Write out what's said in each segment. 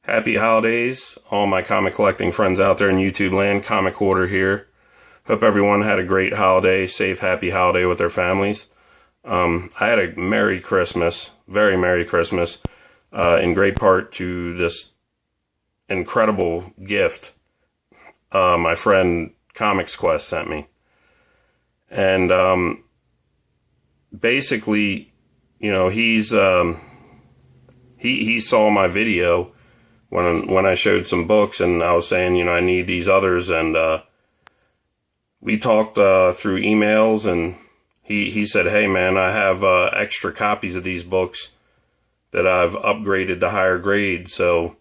Happy holidays, all my comic collecting friends out there in YouTube land. Comic Hoarder here. Hope everyone had a great holiday, safe, happy holiday with their families. I had a Merry Christmas, very Merry Christmas, in great part to this incredible gift my friend Comix Quest sent me. And basically, you know, he saw my video when I showed some books, and I was saying, you know, I need these others, and we talked through emails, and he said, hey man, I have extra copies of these books that I've upgraded to higher grade, so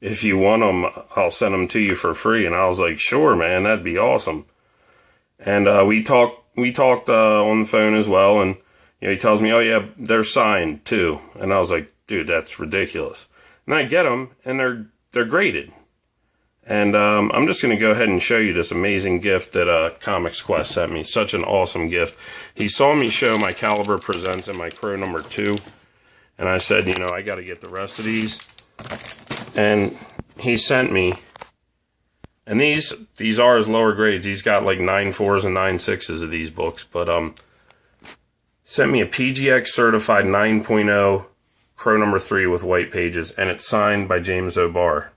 if you want them, I'll send them to you for free. And I was like, sure man, that'd be awesome. And we talked on the phone as well, and you know, he tells me, oh yeah, they're signed too. And I was like, dude, that's ridiculous. And I get them, and they're graded. And I'm just going to go ahead and show you this amazing gift that Comix Quest sent me. Such an awesome gift. He saw me show my Caliber Presents and my Crow number 2. And I said, you know, I got to get the rest of these. And he sent me, and these are his lower grades. He's got like 9.4s and 9.6s of these books. But sent me a PGX certified 9.0 Crow number 3 with white pages, and it's signed by James O'Barr.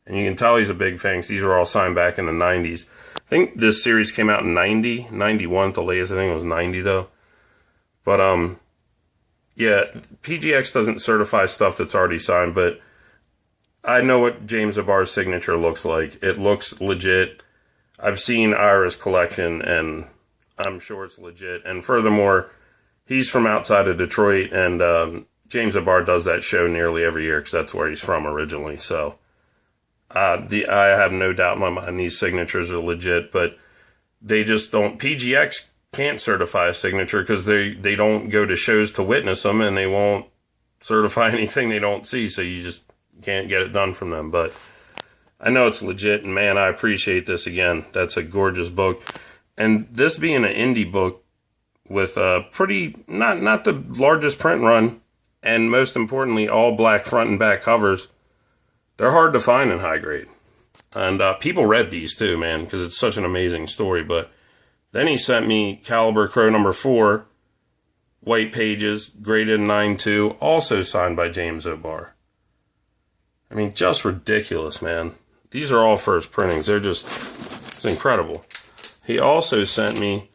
And you can tell he's a big fan, because these were all signed back in the 90s. I think this series came out in 91, the latest I think it was 90 though. But yeah, PGX doesn't certify stuff that's already signed, but I know what James O'Barr's signature looks like. It looks legit. I've seen Ira's collection, and I'm sure it's legit. And furthermore, he's from outside of Detroit, and James O'Barr does that show nearly every year, because that's where he's from originally. So I have no doubt in my mind these signatures are legit, but they just don't. PGX can't certify a signature because they don't go to shows to witness them, and they won't certify anything they don't see, so you just can't get it done from them. But I know it's legit, and man, I appreciate this again. That's a gorgeous book. And this being an indie book with a pretty, not the largest print run, and most importantly, all black front and back covers, they're hard to find in high grade. And people read these too, man, because it's such an amazing story. But then he sent me Caliber Crow number 4, white pages, graded 9.2, also signed by James O'Barr. I mean, just ridiculous, man. These are all first printings. It's incredible. He also sent me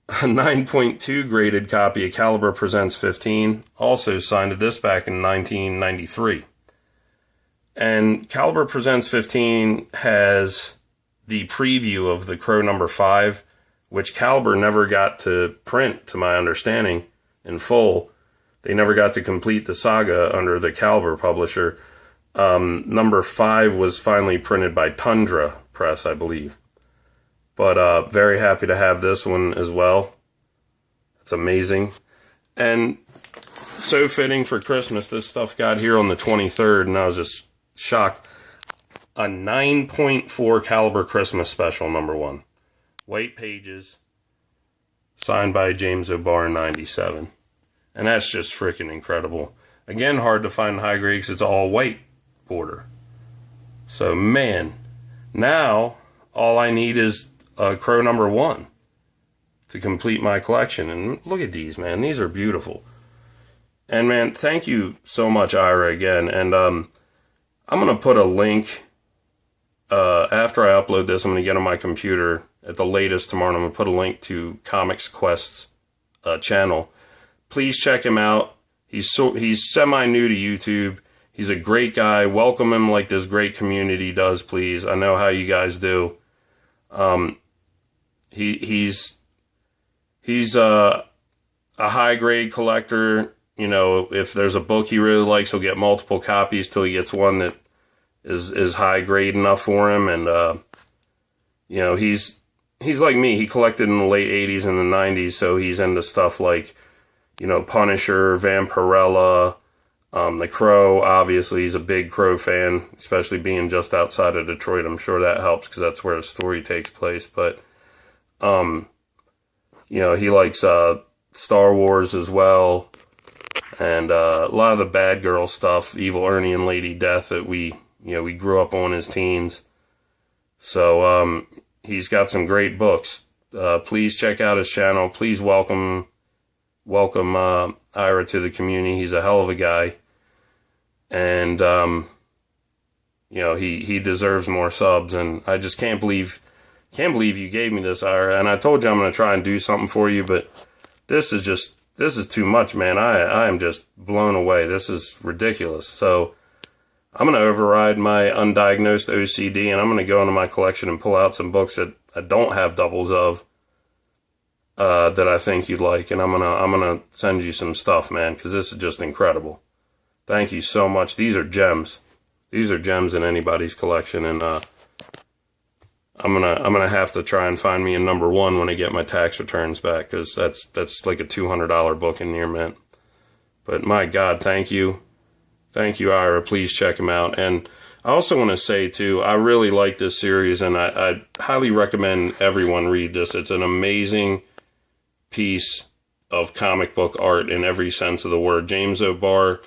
a 9.2 graded copy of Caliber Presents 15, also signed to this back in 1993. And Caliber Presents 15 has the preview of the Crow number 5, which Caliber never got to print, to my understanding, in full. They never got to complete the saga under the Caliber publisher. Number 5 was finally printed by Tundra Press, I believe. But very happy to have this one as well. It's amazing. And so fitting for Christmas, this stuff got here on the 23rd, and I was just shocked. A 9.4 Caliber Christmas Special, number 1. White pages, signed by James O'Barr in 97. And that's just freaking incredible. Again, hard to find in high grade because it's all white border. So, man, now all I need is Crow number 1 to complete my collection. And look at these, man. These are beautiful. And, man, thank you so much, Ira, again. And I'm going to put a link after I upload this. I'm going to get on my computer at the latest tomorrow, and I'm going to put a link to Comix Quest's channel. Please check him out. He's semi-new to YouTube. He's a great guy. Welcome him like this great community does, please. I know how you guys do. He's a high-grade collector. You know, if there's a book he really likes, he'll get multiple copies till he gets one that is high-grade enough for him. And, you know, he's like me. He collected in the late 80s and the 90s, so he's into stuff like, you know, Punisher, Vampirella, The Crow. Obviously, he's a big Crow fan, especially being just outside of Detroit. I'm sure that helps because that's where the story takes place. But, you know, he likes Star Wars as well. And a lot of the bad girl stuff, Evil Ernie and Lady Death, that we grew up on as teens. So he's got some great books. Please check out his channel. Please welcome Ira to the community. He's a hell of a guy, and he deserves more subs. And I just can't believe you gave me this, Ira. And I told you I'm going to try and do something for you, but this is too much, man. I am just blown away. This is ridiculous. So I'm going to override my undiagnosed OCD, and I'm going to go into my collection and pull out some books that I don't have doubles of, that I think you'd like. And I'm going to send you some stuff, man, because this is just incredible. Thank you so much. These are gems. These are gems in anybody's collection. And, I'm gonna have to try and find me a number 1 when I get my tax returns back, because that's like a $200 book in near mint. But my God, thank you, Ira. Please check him out. And I also want to say too, I really like this series, and I highly recommend everyone read this. It's an amazing piece of comic book art in every sense of the word. James O'Barr.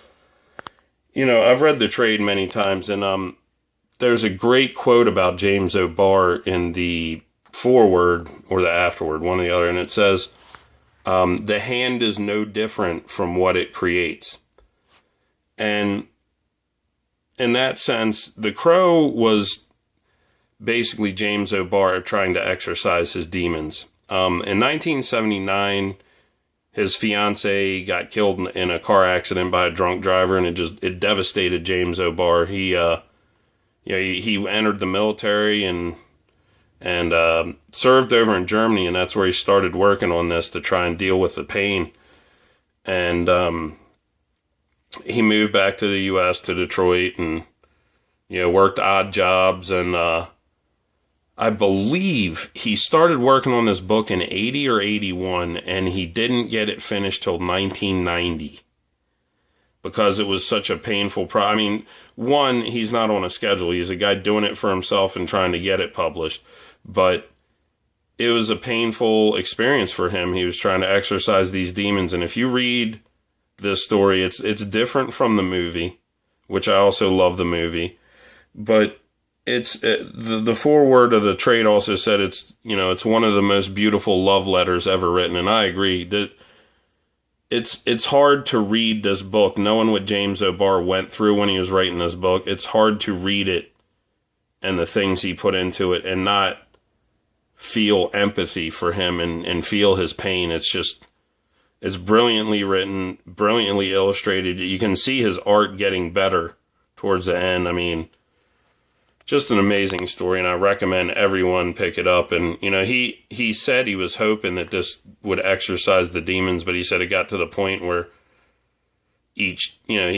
I've read the trade many times, and there's a great quote about James O'Barr in the foreword or the afterword, one or the other, and it says, the hand is no different from what it creates. And in that sense, The Crow was basically James O'Barr trying to exorcise his demons. In 1979, his fiance got killed in a car accident by a drunk driver, and it devastated James O'Barr. He entered the military and served over in Germany, and that's where he started working on this to try and deal with the pain. And he moved back to the U.S., to Detroit, and worked odd jobs. And I believe he started working on this book in 80 or 81, and he didn't get it finished till 1990. Because it was such a painful I mean, one, he's not on a schedule. He's a guy doing it for himself and trying to get it published. But it was a painful experience for him. He was trying to exorcise these demons. And if you read this story, it's different from the movie, which I also love the movie. But the foreword of the trade also said it's one of the most beautiful love letters ever written. And I agree that it's hard to read this book, knowing what James O'Barr went through when he was writing this book. It's hard to read it and the things he put into it and not feel empathy for him and feel his pain. It's brilliantly written, brilliantly illustrated. You can see his art getting better towards the end. I mean, just an amazing story, and I recommend everyone pick it up. And, he said he was hoping that this would exorcise the demons, but he said it got to the point where he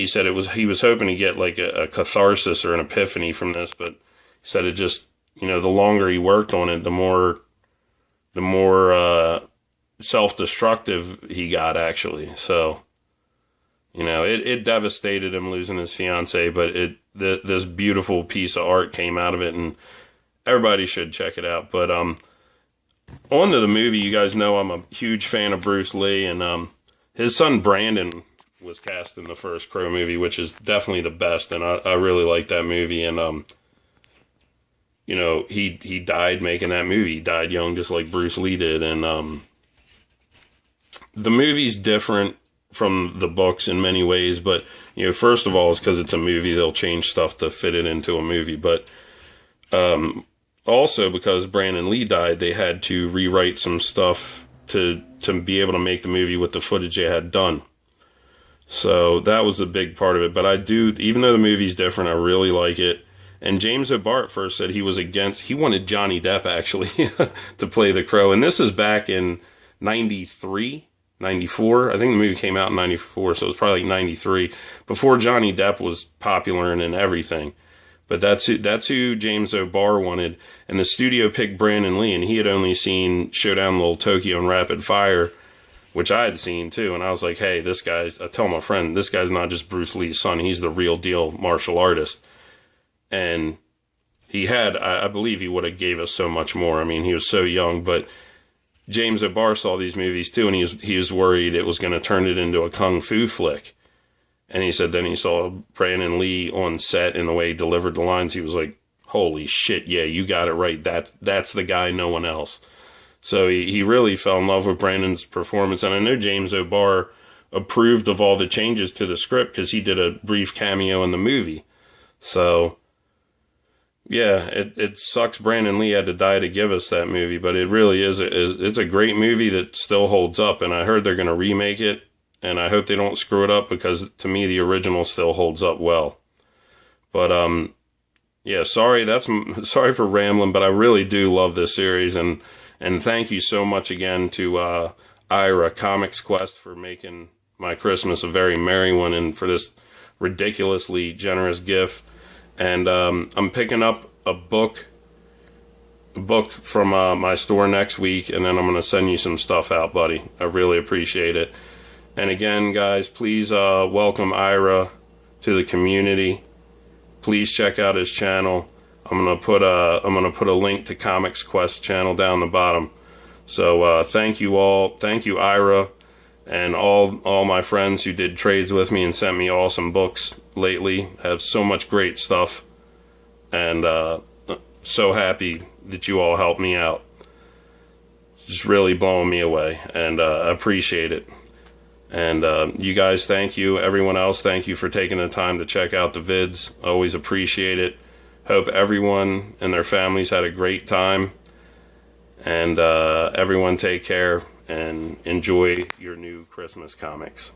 said he was hoping to get like a catharsis or an epiphany from this, but he said it just, the longer he worked on it, the more self-destructive he got, actually. So, it devastated him losing his fiance, but this beautiful piece of art came out of it, and everybody should check it out. But on to the movie. You guys know I'm a huge fan of Bruce Lee, and his son Brandon was cast in the first Crow movie, which is definitely the best, and I really like that movie. And he died making that movie. He died young, just like Bruce Lee did. And the movie's different from the books in many ways, but first of all, it's because it's a movie. They'll change stuff to fit it into a movie, but also because Brandon Lee died, they had to rewrite some stuff to be able to make the movie with the footage they had done. So that was a big part of it. But even though the movie's different, I really like it. And James O'Barr first said he wanted Johnny Depp actually to play the Crow, and this is back in 93. 94. I think the movie came out in 94, so it was probably like 93, before Johnny Depp was popular and everything. But that's who James O'Barr wanted, and the studio picked Brandon Lee, and he had only seen Showdown Little Tokyo and Rapid Fire, which I had seen too, and I was like, hey, I tell my friend, this guy's not just Bruce Lee's son, he's the real deal martial artist. And I believe he would have gave us so much more. I mean, he was so young, but James O'Barr saw these movies too, and he was worried it was going to turn it into a kung fu flick. And he said then he saw Brandon Lee on set and the way he delivered the lines. He was like, holy shit, yeah, you got it right. That's the guy, no one else. So he really fell in love with Brandon's performance. And I know James O'Barr approved of all the changes to the script because he did a brief cameo in the movie. So, yeah, it sucks Brandon Lee had to die to give us that movie, but it really is. It's a great movie that still holds up, and I heard they're going to remake it, and I hope they don't screw it up because, to me, the original still holds up well. But, yeah, sorry for rambling, but I really do love this series, and thank you so much again to Ira, Comix Quest, for making my Christmas a very merry one, and for this ridiculously generous gift. And I'm picking up a book from my store next week, and then I'm going to send you some stuff out, buddy. I really appreciate it. And again, guys, please welcome Ira to the community. Please check out his channel. I'm gonna put a link to Comix Quest channel down the bottom. So thank you all. Thank you, Ira, and all my friends who did trades with me and sent me awesome books lately. Have so much great stuff, and so happy that you all helped me out. It's just really blowing me away, and I appreciate it. And you guys, thank you. Everyone else, thank you for taking the time to check out the vids. Always appreciate it. Hope everyone and their families had a great time. And everyone take care and enjoy your new Christmas comics.